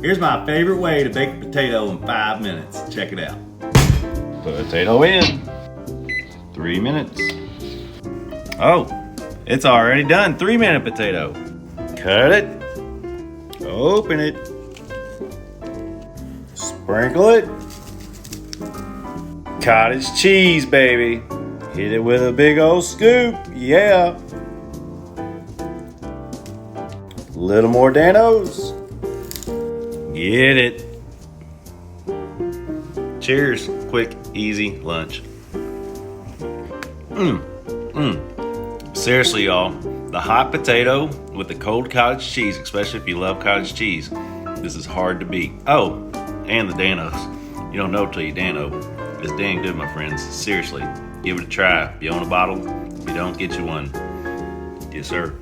Here's my favorite way to bake a potato in 5 minutes. Check it out. Potato in. 3 minutes. Oh, it's already done. 3-minute potato. Cut it. Open it. Sprinkle it. Cottage cheese, baby. Hit it with a big old scoop. Yeah. Little more Danos. Get it. Cheers. Quick, easy lunch. Seriously, y'all, the hot potato with the cold cottage cheese, especially if you love cottage cheese, this is hard to beat. Oh, and the Danos. You don't know till you Dano. It's dang good, my friends. Seriously, give it a try. If you own a bottle, if you don't, get you one. Yes, sir.